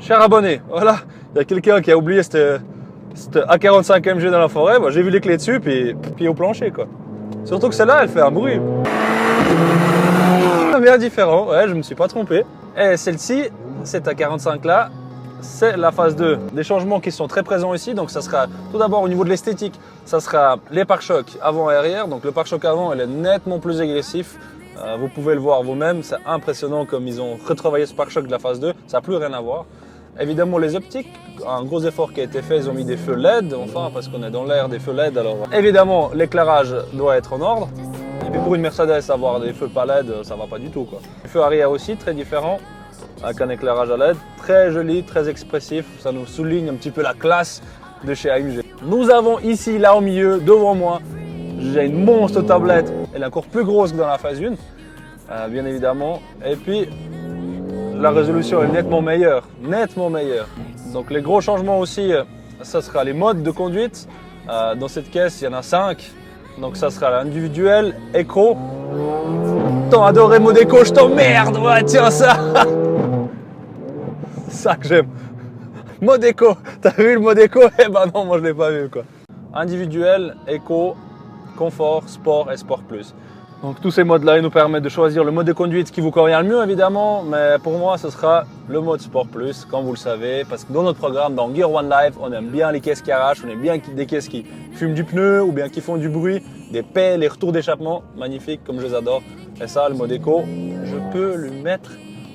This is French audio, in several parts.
Cher abonné, voilà, il y a quelqu'un qui a oublié cette A45 MG dans la forêt. Moi, j'ai vu les clés dessus, puis pied au plancher, quoi. Surtout que celle-là, elle fait un bruit bien différent. Ouais, je me suis pas trompé. Et celle-ci, cette A45 là, c'est la phase 2. Des changements qui sont très présents ici. Donc, ça sera tout d'abord au niveau de l'esthétique, ça sera les pare-chocs avant et arrière. Donc, le pare-choc avant, il est nettement plus agressif. Vous pouvez le voir vous-même, c'est impressionnant comme ils ont retravaillé ce pare-choc de la phase 2. Ça n'a plus rien à voir. Évidemment, les optiques, un gros effort qui a été fait, ils ont mis des feux LED, enfin, parce qu'on est dans l'ère des feux LED. Alors, évidemment, l'éclairage doit être en ordre. Et puis pour une Mercedes, avoir des feux pas LED, ça va pas du tout, quoi. Les feux arrière aussi, très différents, avec un éclairage à LED, très joli, très expressif. Ça nous souligne un petit peu la classe de chez AMG. Nous avons ici, là au milieu, devant moi, j'ai une monstre tablette. Elle est encore plus grosse que dans la phase 1, bien évidemment. Et puis, la résolution est nettement meilleure, Donc les gros changements aussi, ça sera les modes de conduite. Dans cette caisse, il y en a 5. Donc ça sera l'individuel, éco. T'as adoré mode éco, je t'emmerde, ouais, tiens ça. Ça que j'aime. Mode éco, t'as vu le mode éco? Eh ben non, moi je l'ai pas vu, quoi. Individuel, éco, confort, sport et sport plus. Donc tous ces modes-là, ils nous permettent de choisir le mode de conduite qui vous convient le mieux, évidemment. Mais pour moi, ce sera le mode Sport Plus, comme vous le savez. Parce que dans notre programme, dans Gear One Life, on aime bien les caisses qui arrachent, on aime bien des caisses qui fument du pneu ou bien qui font du bruit, des pelles, les retours d'échappement, magnifiques, comme je les adore. Et ça, le mode éco, je peux lui mettre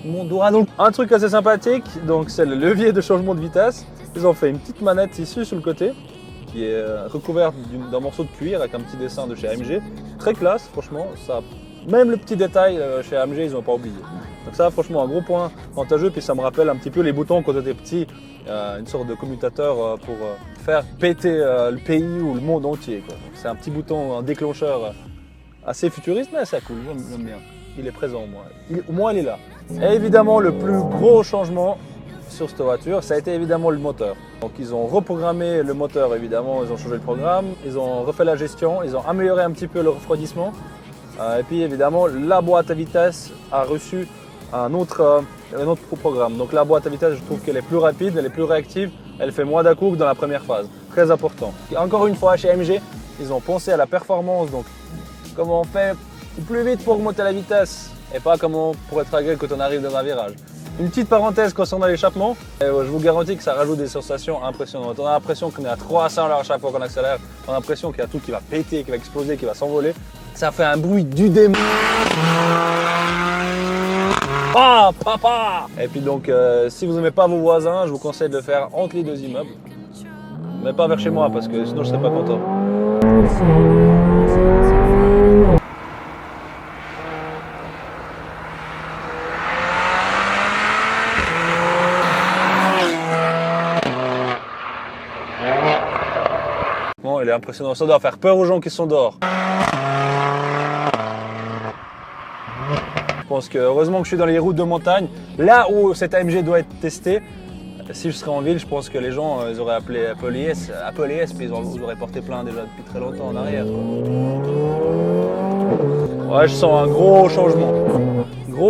mon doigt dans le... Un truc assez sympathique, donc c'est le levier de changement de vitesse. Ils ont fait une petite manette ici sur le côté, qui est recouverte d'un morceau de cuir avec un petit dessin de chez AMG. Très classe, franchement. Ça, même le petit détail chez AMG, ils n'ont pas oublié. Donc ça, franchement, un gros point avantageux. Puis ça me rappelle un petit peu les boutons quand j'étais petit, une sorte de commutateur pour faire péter le pays ou le monde entier. C'est un petit bouton, un déclencheur assez futuriste, mais c'est cool, j'aime bien. Il est présent au moins. Au moins, il est là. Et évidemment, le plus gros changement sur cette voiture, ça a été évidemment le moteur. Donc ils ont reprogrammé le moteur, évidemment, ils ont changé le programme, ils ont refait la gestion, ils ont amélioré un petit peu le refroidissement. Et puis évidemment, la boîte à vitesse a reçu un autre programme. Donc la boîte à vitesse, je trouve qu'elle est plus rapide, elle est plus réactive, elle fait moins d'à-coups que dans la première phase. Très important. Et encore une fois, chez AMG, ils ont pensé à la performance, donc comment on fait plus vite pour augmenter la vitesse et pas comment pour être agréable quand on arrive dans un virage. Une petite parenthèse concernant l'échappement, je vous garantis que ça rajoute des sensations impressionnantes. On a l'impression qu'on est à 300 à chaque fois qu'on accélère, on a l'impression qu'il y a tout qui va péter, qui va exploser, qui va s'envoler. Ça fait un bruit du démon. Ah, papa! Et puis donc, si vous n'aimez pas vos voisins, je vous conseille de le faire entre les deux immeubles. Mais pas vers chez moi, parce que sinon je ne serais pas content. Bon, il est impressionnant, ça doit faire peur aux gens qui sont dehors. Je pense que heureusement que je suis dans les routes de montagne, là où cette AMG doit être testée. Si je serais en ville, je pense que les gens ils auraient appelé police, puis ils auraient porté plainte déjà depuis très longtemps en arrière. Ouais, je sens un gros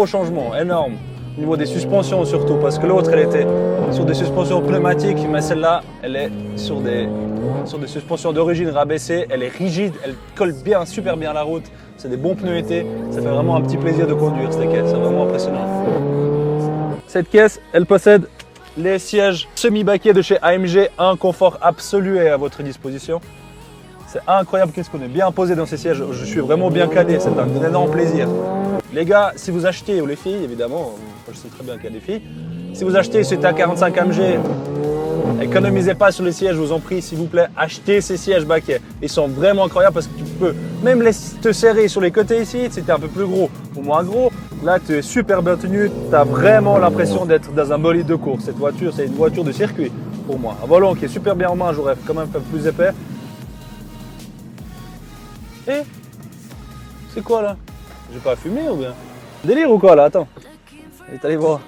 changement, énorme. Au niveau des suspensions surtout, parce que l'autre elle était sur des suspensions pneumatiques, mais celle-là elle est sur des suspensions d'origine rabaissées, elle est rigide, elle colle bien, super bien à la route, c'est des bons pneus été, ça fait vraiment un petit plaisir de conduire cette caisse, c'est vraiment impressionnant. Cette caisse, elle possède les sièges semi-baquets de chez AMG, un confort absolu est à votre disposition. C'est incroyable qu'est-ce qu'on est bien posé dans ces sièges, je suis vraiment bien calé, c'est un énorme plaisir. Les gars, si vous achetez, ou les filles évidemment, je sais très bien qu'il y a des filles, si vous achetez cette A45 AMG, économisez pas sur les sièges, je vous en prie, s'il vous plaît, achetez ces sièges baquets. Ils sont vraiment incroyables parce que tu peux même te serrer sur les côtés ici, si tu es un peu plus gros ou moins gros. Là, tu es super bien tenu, tu as vraiment l'impression d'être dans un bolide de course. Cette voiture, c'est une voiture de circuit pour moi. Un volant qui est super bien en main, j'aurais quand même fait plus épais. Et c'est quoi là? J'ai pas fumé ou bien? Délire ou quoi là? Attends. Allez voir.